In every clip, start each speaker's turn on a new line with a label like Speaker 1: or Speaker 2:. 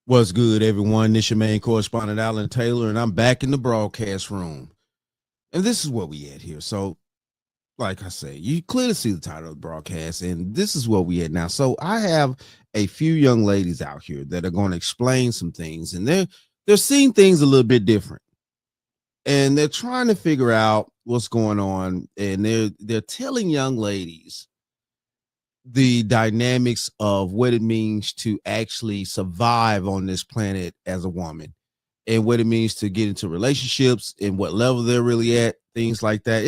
Speaker 1: What's good, everyone? This your main correspondent, Alan Taylor, and I'm back in the broadcast room. And this is what we at here. So, like I say, you clearly see the title of the broadcast, and this is what we at now. So, I have a few young ladies out here that are going to explain some things, and they're seeing things a little bit different, and they're trying to figure out what's going on, and they're telling young ladies the dynamics of what it means to actually survive on this planet as a woman and what it means to get into relationships and what level they're really at, things like that.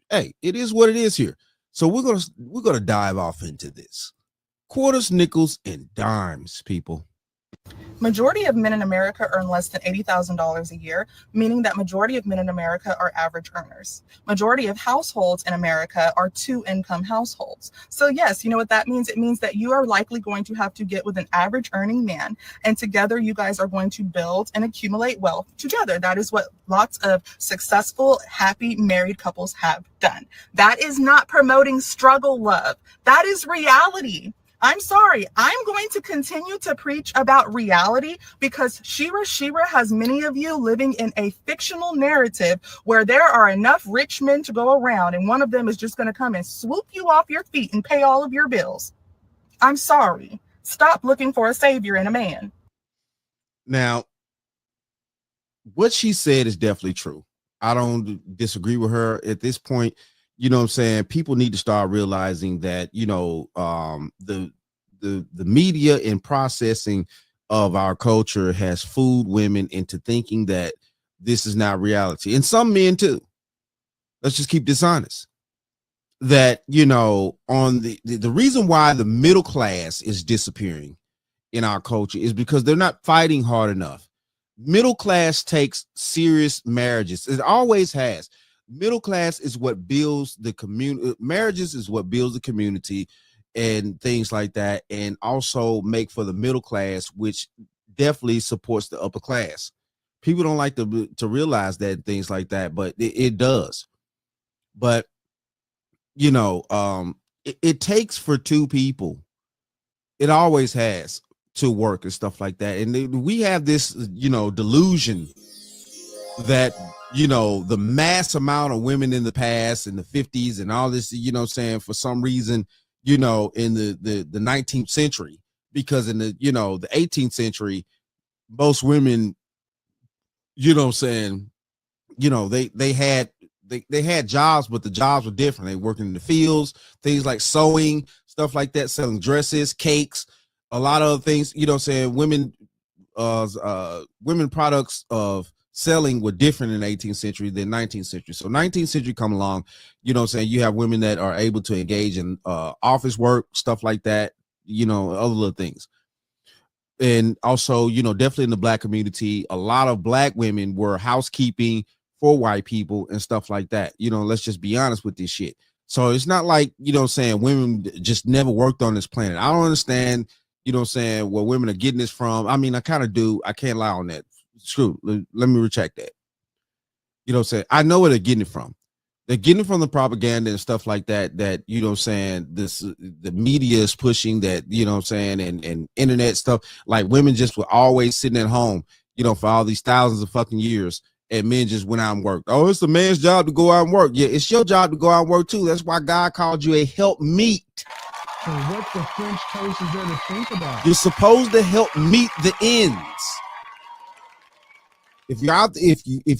Speaker 1: Hey, it is what it is here. So we're gonna dive off into this. Quarters, nickels, and dimes, people.
Speaker 2: Majority of men in America earn less than $80,000 a year, meaning that majority of men in America are average earners. Majority of households in America are two-income households. So yes, you know what that means? It means that you are likely going to have to get with an average earning man, and together you guys are going to build and accumulate wealth together. That is what lots of successful, happy married couples have done. That is not promoting struggle love. That is reality. I'm sorry. I'm going to continue to preach about reality because Shira has many of you living in a fictional narrative where there are enough rich men to go around, and one of them is just going to come and swoop you off your feet and pay all of your bills. I'm sorry. Stop looking for a savior in a man.
Speaker 1: Now, what she said is definitely true. I don't disagree with her at this point. You know what I'm saying? People need to start realizing that, the media and processing of our culture has fooled women into thinking that this is not reality. And some men too. Let's just keep this honest. That, on the reason why the middle class is disappearing in our culture is because they're not fighting hard enough. Middle class takes serious marriages. It always has. Middle class is what builds the community. Marriages is what builds the community and things like that, and also make for the middle class, which definitely supports the upper class. People don't like to realize that, things like that, but it does. But it takes for two people. It always has, to work and stuff like that. And we have this, delusion that, the mass amount of women in the past, in the 50s and all this, saying, for some reason, in the 19th century, because in the 18th century, most women, saying, they had jobs, but the jobs were different. They working in the fields, things like sewing, stuff like that, selling dresses, cakes, a lot of other things, saying women products of selling were different in the 18th century than 19th century. So 19th century come along, saying you have women that are able to engage in office work, stuff like that, other little things. And also, definitely in the black community, a lot of black women were housekeeping for white people and stuff like that. Let's just be honest with this shit. So it's not like, saying women just never worked on this planet. I don't understand, saying where women are getting this from. I mean, I kind of do. I can't lie on that. Screw. Let me recheck that. Saying I know where they're getting it from. They're getting it from the propaganda and stuff like that, saying the media is pushing that, saying, and internet stuff. Like women just were always sitting at home, for all these thousands of fucking years, and men just went out and worked. Oh, it's the man's job to go out and work. Yeah, it's your job to go out and work too. That's why God called you a helpmeet.
Speaker 3: So what the French toast is there to think about?
Speaker 1: You're supposed to help meet the ends. If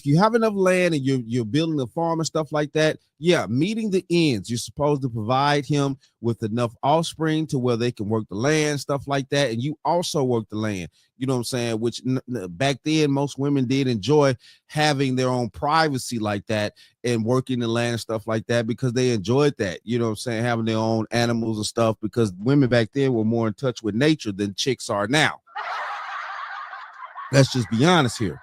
Speaker 1: you have enough land and you're building a farm and stuff like that, yeah, meeting the ends. You're supposed to provide him with enough offspring to where they can work the land, stuff like that, and you also work the land. You know what I'm saying? Which back then most women did enjoy having their own privacy like that and working the land and stuff like that because they enjoyed that. You know what I'm saying? Having their own animals and stuff, because women back then were more in touch with nature than chicks are now. Let's just be honest here.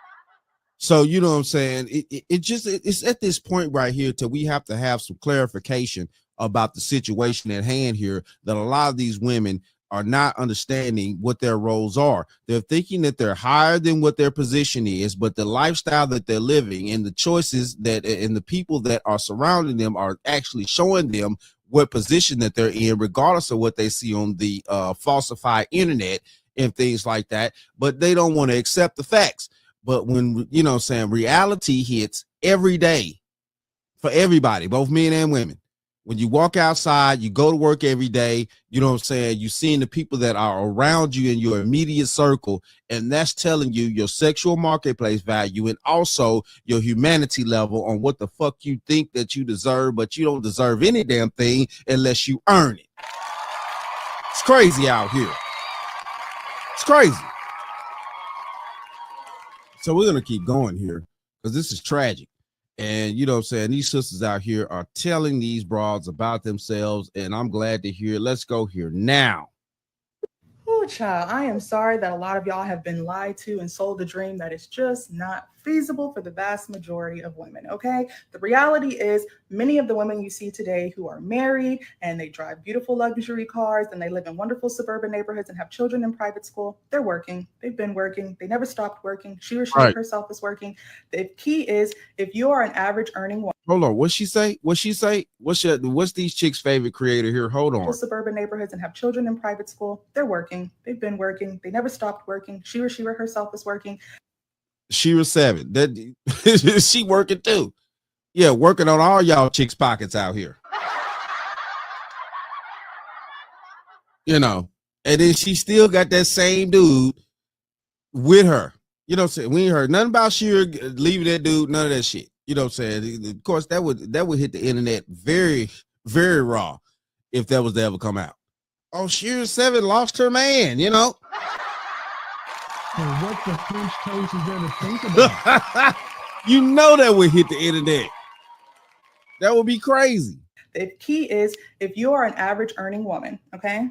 Speaker 1: So, you know what I'm saying? It's at this point right here till we have to have some clarification about the situation at hand here, that a lot of these women are not understanding what their roles are. They're thinking that they're higher than what their position is, but the lifestyle that they're living and the choices that and the people that are surrounding them are actually showing them what position that they're in, regardless of what they see on the falsified internet and things like that, but they don't want to accept the facts. But when, you know what I'm saying, reality hits every day for everybody, both men and women. When you walk outside, you go to work every day, you know what I'm saying, you're seeing the people that are around you in your immediate circle, and that's telling you your sexual marketplace value and also your humanity level on what the fuck you think that you deserve, but you don't deserve any damn thing unless you earn it. It's crazy out here. It's crazy. So we're going to keep going here because this is tragic. And, you know what I'm saying, these sisters out here are telling these broads about themselves, and I'm glad to hear. Let's go here now.
Speaker 2: Oh, child, I am sorry that a lot of y'all have been lied to and sold a dream that is just not feasible for the vast majority of women, okay? The reality is many of the women you see today who are married and they drive beautiful luxury cars and they live in wonderful suburban neighborhoods and have children in private school, they're working. They've been working. They never stopped working. She or she herself is working. The key is if you are an average earning woman.
Speaker 1: Hold on. What's she say? What's these chicks' favorite creator here? Hold on.
Speaker 2: Suburban neighborhoods and have children in private school, they're working. They've been working. They never stopped working. She or herself is working.
Speaker 1: Shira 7. That she working too. Yeah, working on all y'all chicks' pockets out here. You know, and then she still got that same dude with her. You know what I'm saying? We ain't heard nothing about Shira leaving that dude, none of that shit. You know what I'm saying? Of course, that would hit the internet very, very raw if that was to ever come out. Oh, Shira 7 lost her man, you know.
Speaker 3: And what the French toast is there to think about?
Speaker 1: You know that would hit the internet. That would be crazy.
Speaker 2: The key is if you are an average earning woman, okay,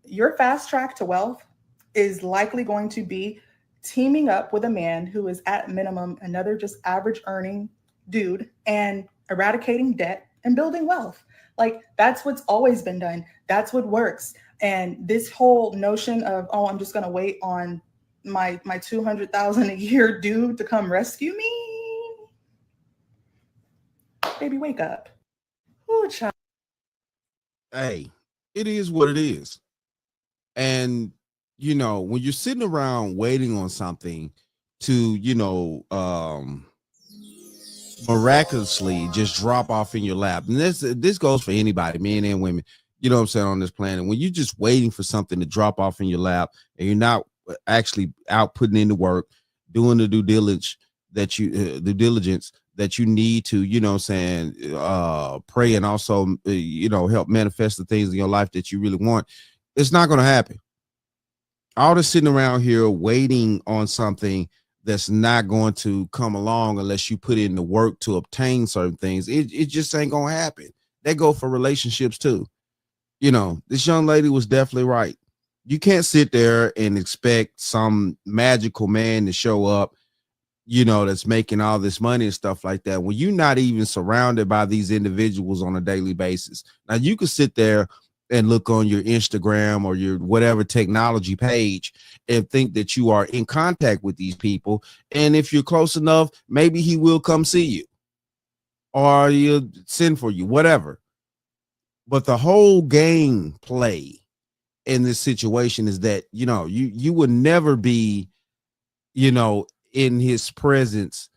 Speaker 2: your fast track to wealth is likely going to be teaming up with a man who is at minimum another just average earning dude and eradicating debt and building wealth. Like that's what's always been done. That's what works. And this whole notion of, oh, I'm just going to wait on my $200,000 a year dude to come rescue me. Baby, wake up. Ooh, child.
Speaker 1: Hey, it is what it is. And, you know, when you're sitting around waiting on something to, you know, miraculously just drop off in your lap, and this goes for anybody, men and women, you know what I'm saying, on this planet, when you're just waiting for something to drop off in your lap and you're not actually out putting in the work, doing the due diligence that you need to, you know what I'm saying, pray and also, you know, help manifest the things in your life that you really want, it's not going to happen. All this sitting around here waiting on something that's not going to come along unless you put in the work to obtain certain things, it just ain't going to happen. They go for relationships too. You know, this young lady was definitely right. You can't sit there and expect some magical man to show up, you know, that's making all this money and stuff like that when you're not even surrounded by these individuals on a daily basis. Now you can sit there and look on your Instagram or your whatever technology page and think that you are in contact with these people. And if you're close enough, maybe he will come see you or he'll send for you, whatever. But the whole game play in this situation is that, you know, you would never be, you know, in his presence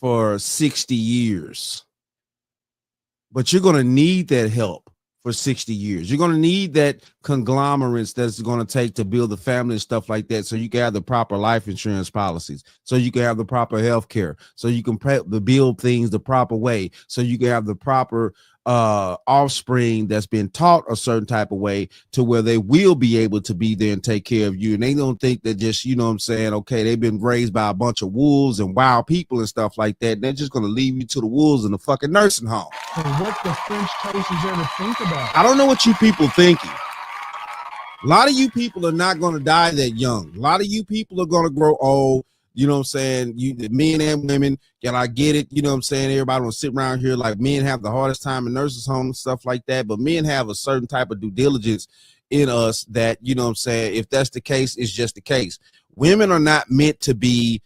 Speaker 1: for 60 years, but you're going to need that help for 60 years. You're going to need that conglomerates that's going to take to build a family and stuff like that. So you can have the proper life insurance policies, so you can have the proper health care, so you can build things the proper way, so you can have the proper offspring that's been taught a certain type of way to where they will be able to be there and take care of you. And they don't think that just, you know what I'm saying, okay, they've been raised by a bunch of wolves and wild people and stuff like that. They're just going to leave you to the wolves in the fucking nursing home.
Speaker 3: And what the French toast is there to think about?
Speaker 1: I don't know what you people thinking. A lot of you people are not going to die that young. A lot of you people are going to grow old. You know what I'm saying? You, men and women, and I get it. You know what I'm saying? Everybody will sit around here like men have the hardest time in nurses' homes and stuff like that. But men have a certain type of due diligence in us that, you know what I'm saying, if that's the case, it's just the case. Women are not meant to be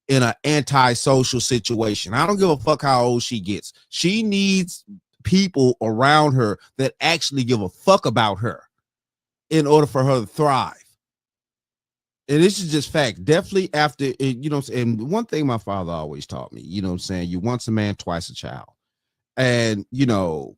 Speaker 1: in an antisocial situation. I don't give a fuck how old she gets. She needs people around her that actually give a fuck about her in order for her to thrive. And this is just fact. Definitely after it, you know, and one thing my father always taught me, you know what I'm saying, you once a man, twice a child. And you know,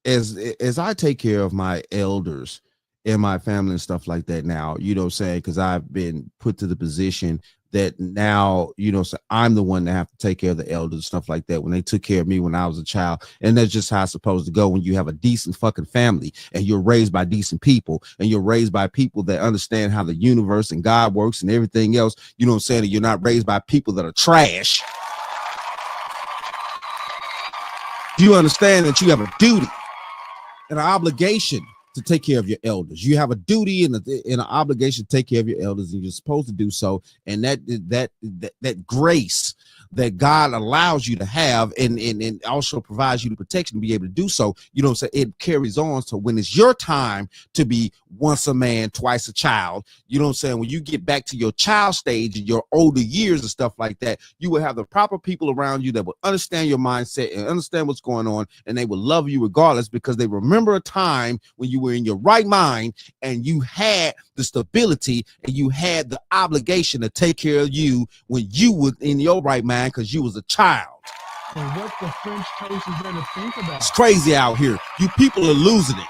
Speaker 1: as I take care of my elders and my family and stuff like that now, you know what I'm saying, because I've been put to the position that now, you know, so I'm the one that have to take care of the elders and stuff like that when they took care of me when I was a child. And that's just how it's supposed to go when you have a decent fucking family and you're raised by decent people and you're raised by people that understand how the universe and God works and everything else. You know what I'm saying? You're not raised by people that are trash. You understand that you have a duty and an obligation to take care of your elders. You have a duty and an obligation to take care of your elders, and you're supposed to do so. And that grace that God allows you to have and also provides you the protection to be able to do so, you know what I'm saying, it carries on. So when it's your time to be once a man, twice a child, you know what I'm saying, when you get back to your child stage and your older years and stuff like that, you will have the proper people around you that will understand your mindset and understand what's going on, and they will love you regardless because they remember a time when you were in your right mind and you had the stability and you had the obligation to take care of you when you were in your right mind because you was a child.
Speaker 3: And what the French toast is there to think about?
Speaker 1: It's crazy out here. You people are losing it.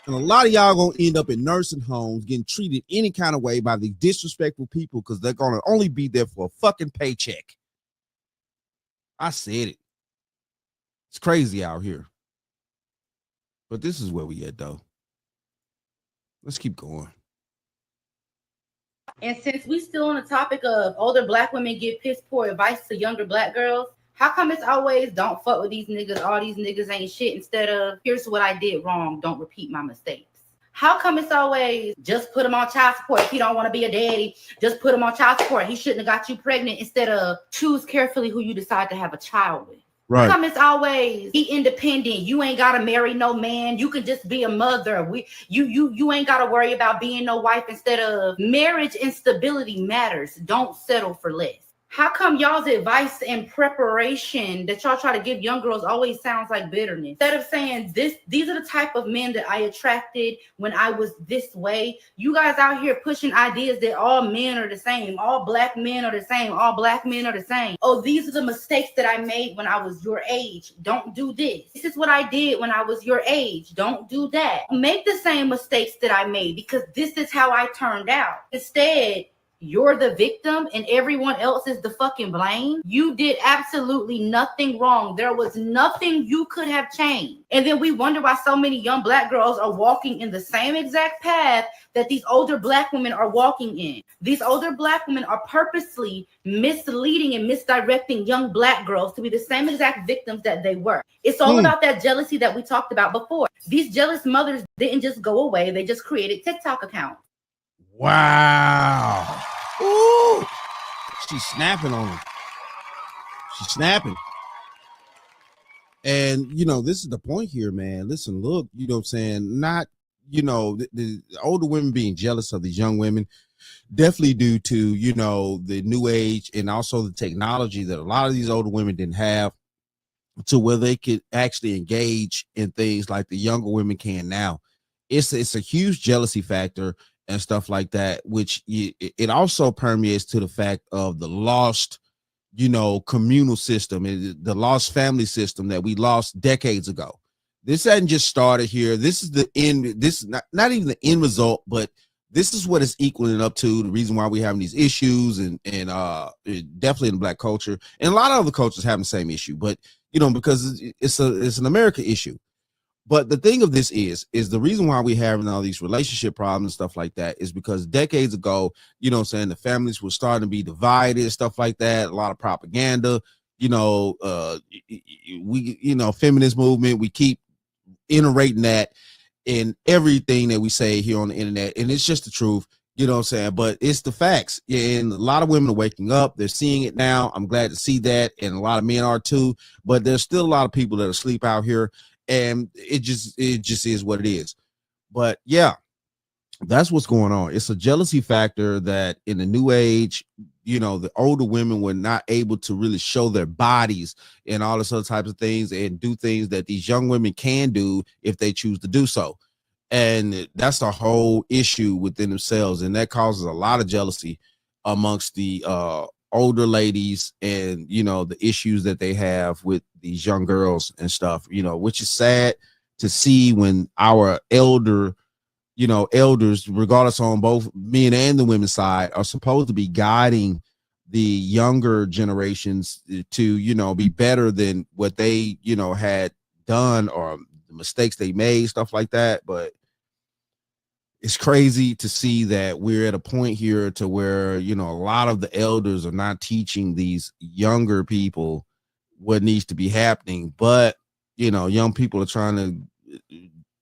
Speaker 1: And a lot of y'all gonna end up in nursing homes getting treated any kind of way by the disrespectful people because they're gonna only be there for a fucking paycheck. I said it. It's crazy out here. But this is where we at, though. Let's keep going.
Speaker 4: And since we still on the topic of older black women give piss poor advice to younger black girls, how come it's always don't fuck with these niggas, all these niggas ain't shit, instead of here's what I did wrong, don't repeat my mistakes? How come it's always just put him on child support if he don't want to be a daddy, just put him on child support, he shouldn't have got you pregnant, instead of choose carefully who you decide to have a child with? Right. How come it's always be independent? You ain't gotta marry no man. You can just be a mother. You ain't gotta worry about being no wife, instead of marriage and stability matters. Don't settle for less. How come y'all's advice and preparation that y'all try to give young girls always sounds like bitterness? Instead of saying these are the type of men that I attracted when I was this way, you guys out here pushing ideas that all men are the same, all black men are the same, all black men are the same. Oh, these are the mistakes that I made when I was your age. Don't do this. This is what I did when I was your age. Don't do that. Make the same mistakes that I made because this is how I turned out. Instead, you're the victim and everyone else is the fucking blame. You did absolutely nothing wrong. There was nothing you could have changed. And then we wonder why so many young black girls are walking in the same exact path that these older black women are walking in. These older black women are purposely misleading and misdirecting young black girls to be the same exact victims that they were. It's all about that jealousy that we talked about before. These jealous mothers didn't just go away. They just created TikTok accounts.
Speaker 1: Wow. Ooh. She's snapping on him. She's snapping. And, you know, this is the point here, man. Listen, look, you know what I'm saying? Not, you know, the older women being jealous of these young women, definitely due to, you know, the new age and also the technology that a lot of these older women didn't have to where they could actually engage in things like the younger women can now. It's a huge jealousy factor and stuff like that, which it also permeates to the fact of the lost, you know, communal system, the lost family system that we lost decades ago. This hadn't just started here. This is the end. This is not even the end result, but this is what it's equaling up to. The reason why we're having these issues and definitely in Black culture and a lot of other cultures having the same issue, but you know, because it's an America issue. But the thing of this is the reason why we're having all these relationship problems and stuff like that is because decades ago, you know what I'm saying, the families were starting to be divided, stuff like that, a lot of propaganda, you know, feminist movement, we keep iterating that in everything that we say here on the internet, and it's just the truth, you know what I'm saying, but it's the facts. And a lot of women are waking up, they're seeing it now. I'm glad to see that, and a lot of men are too, but there's still a lot of people that are asleep out here. And it just is what it is. But yeah, that's what's going on. It's a jealousy factor that in the new age, you know, the older women were not able to really show their bodies and all this other types of things and do things that these young women can do if they choose to do so. And that's the whole issue within themselves, and that causes a lot of jealousy amongst the older ladies, and the issues that they have with these young girls and stuff, which is sad to see when our elders, regardless on both men and the women's side, are supposed to be guiding the younger generations to be better than what they had done, or the mistakes they made, stuff like that. But it's crazy to see that we're at a point here to where a lot of the elders are not teaching these younger people what needs to be happening. But young people are trying to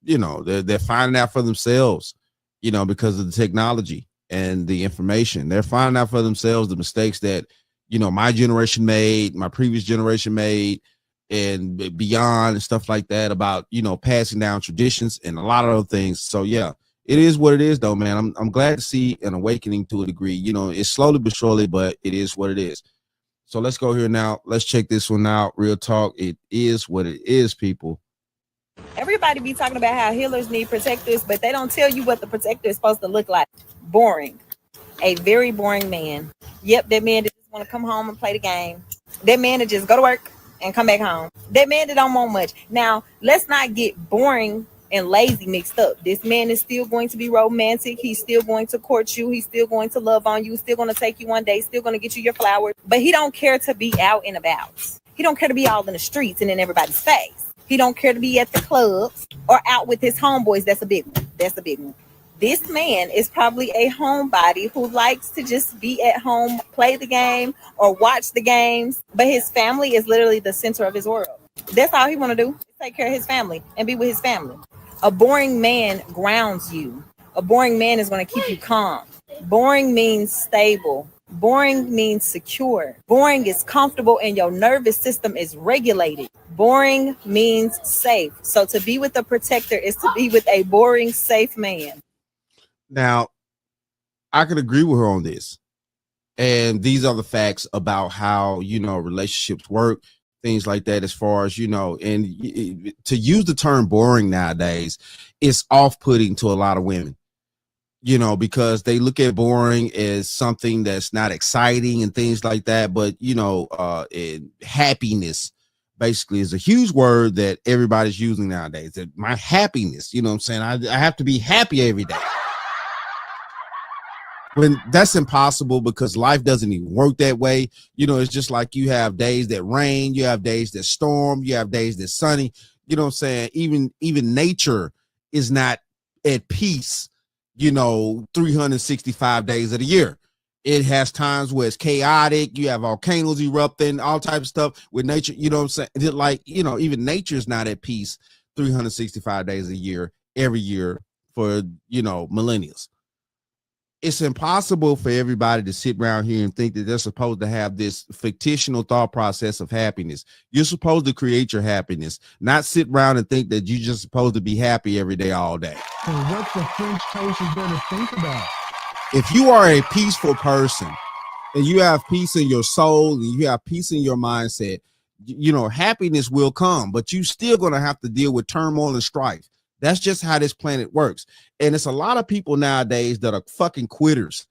Speaker 1: they're finding out for themselves, because of the technology and the information. They're finding out for themselves the mistakes that my generation made, my previous generation made, and beyond, and stuff like that, about passing down traditions and a lot of other things. So yeah, it is what it is, though, man. I'm glad to see an awakening to a degree. It's slowly but surely, but it is what it is. So let's go here now. Let's check this one out. Real talk. It is what it is, people.
Speaker 5: Everybody be talking about how healers need protectors, but they don't tell you what the protector is supposed to look like. Boring. A very boring man. Yep, that man that just want to come home and play the game. That man that just go to work and come back home. That man that don't want much. Now, let's not get boring and lazy mixed up. This man is still going to be romantic. He's still going to court you. He's still going to love on you. Still going to take you one day. Still going to get you your flowers. But he don't care to be out and about. He don't care to be all in the streets and in everybody's face. He don't care to be at the clubs or out with his homeboys. That's a big one. That's a big one. This man is probably a homebody who likes to just be at home, play the game or watch the games. But his family is literally the center of his world. That's all he want to do. Take care of his family and be with his family. A boring man grounds you. A boring man is going to keep you calm. Boring means stable. Boring means secure. Boring is comfortable and your nervous system is regulated. Boring means safe. So to be with a protector is to be with a boring, safe man.
Speaker 1: Now, I can agree with her on this. And these are the facts about how, relationships work, things like that, as far as, and to use the term boring nowadays, it's off-putting to a lot of women, because they look at boring as something that's not exciting and things like that. But, happiness basically is a huge word that everybody's using nowadays. That my happiness, what I'm saying? I have to be happy every day. When that's impossible, because life doesn't even work that way. It's just like you have days that rain, you have days that storm, you have days that sunny. What I'm saying? Even nature is not at peace, 365 days of the year. It has times where it's chaotic. You have volcanoes erupting, all types of stuff with nature. What I'm saying? Like, even nature is not at peace 365 days a year, every year for, millennia. It's impossible for everybody to sit around here and think that they're supposed to have this fictional thought process of happiness. You're supposed to create your happiness, not sit around and think that you're just supposed to be happy every day, all day.
Speaker 3: So what the French toast is going to think about?
Speaker 1: If you are a peaceful person and you have peace in your soul and you have peace in your mindset, happiness will come, but you still going to have to deal with turmoil and strife. That's just how this planet works. And it's a lot of people nowadays that are fucking quitters.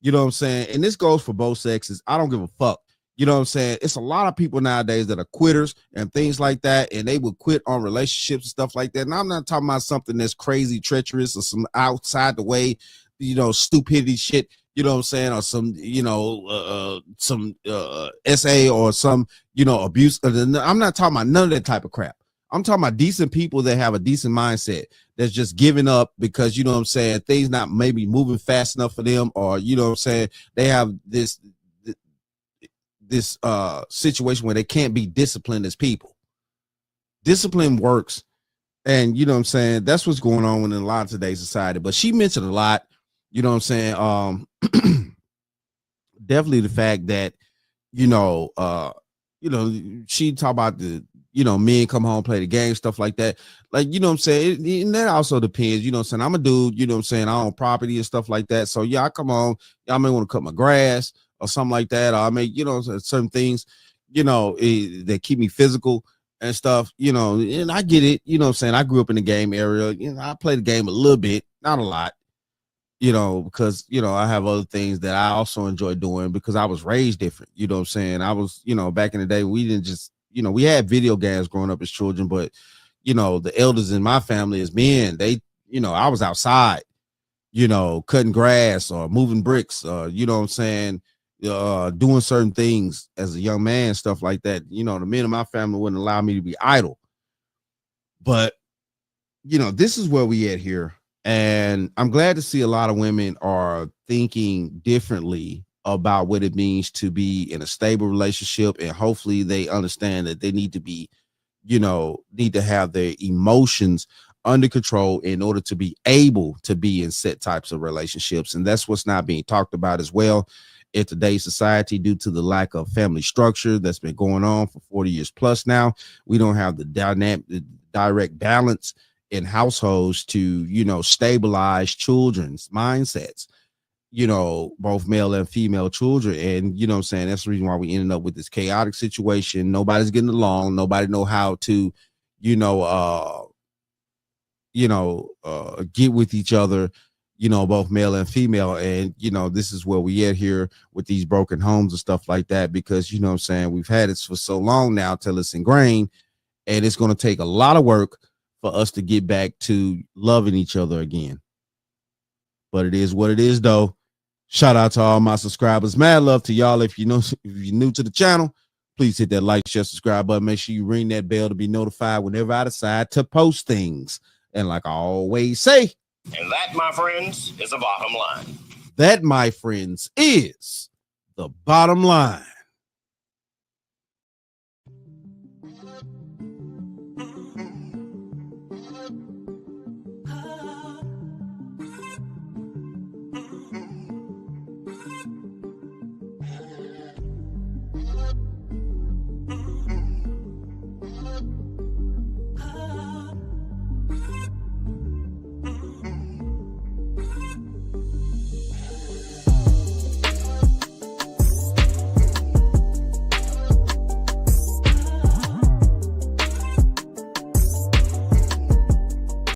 Speaker 1: What I'm saying? And this goes for both sexes. I don't give a fuck. What I'm saying? It's a lot of people nowadays that are quitters and things like that. And they will quit on relationships and stuff like that. And I'm not talking about something that's crazy, treacherous, or some outside the way, stupidity shit. What I'm saying? Or some, some SA or some, abuse. I'm not talking about none of that type of crap. I'm talking about decent people that have a decent mindset that's just giving up because, what I'm saying, things not maybe moving fast enough for them, or, what I'm saying, they have this situation where they can't be disciplined as people. Discipline works. And, what I'm saying, that's what's going on in a lot of today's society. But she mentioned a lot, what I'm saying, definitely the fact that, she talked about the, men come home, play the game, stuff like that. Like, what I'm saying? And that also depends, what I'm saying? I'm a dude, what I'm saying? I own property and stuff like that. So yeah, I come home, I may want to cut my grass or something like that. Or I may, certain things, that keep me physical. and stuff, you know, and I get it, you know what I'm saying? I grew up in the game area, you know, I played the game a little bit, not a lot, you know, because, you know, I have other things that I also enjoy doing because I was raised different, you know what I'm saying? I was, you know, back in the day, we didn't just, you know, we had video games growing up as children, but, you know, the elders in my family as men, they, you know, I was outside, you know, cutting grass or moving bricks, you know what I'm saying? Doing certain things as a young man, stuff like that. You know, the men in my family wouldn't allow me to be idle. But, you know, this is where we at here. And I'm glad to see a lot of women are thinking differently about what it means to be in a stable relationship. And hopefully they understand that they need to be, you know, need to have their emotions under control in order to be able to be in set types of relationships. And that's what's not being talked about as well in today's society due to the lack of family structure that's been going on for 40 years plus now. We don't have the direct balance in households to, you know, stabilize children's mindsets, you know, both male and female children. And, you know what I'm saying, that's the reason why we ended up with this chaotic situation. Nobody's getting along. Nobody know how to, get with each other, you know, both male and female. And, you know, this is where we at here with these broken homes and stuff like that, because, you know what I'm saying, we've had it for so long now till it's ingrained, and it's going to take a lot of work for us to get back to loving each other again. But it is what it is, though. Shout out to all my subscribers. Mad love to y'all. If you're new to the channel, please hit that like, share, subscribe button. Make sure you ring that bell to be notified whenever I decide to post things. And like I always say,
Speaker 6: and that, my friends, is the bottom line.
Speaker 1: That, my friends, is the bottom line.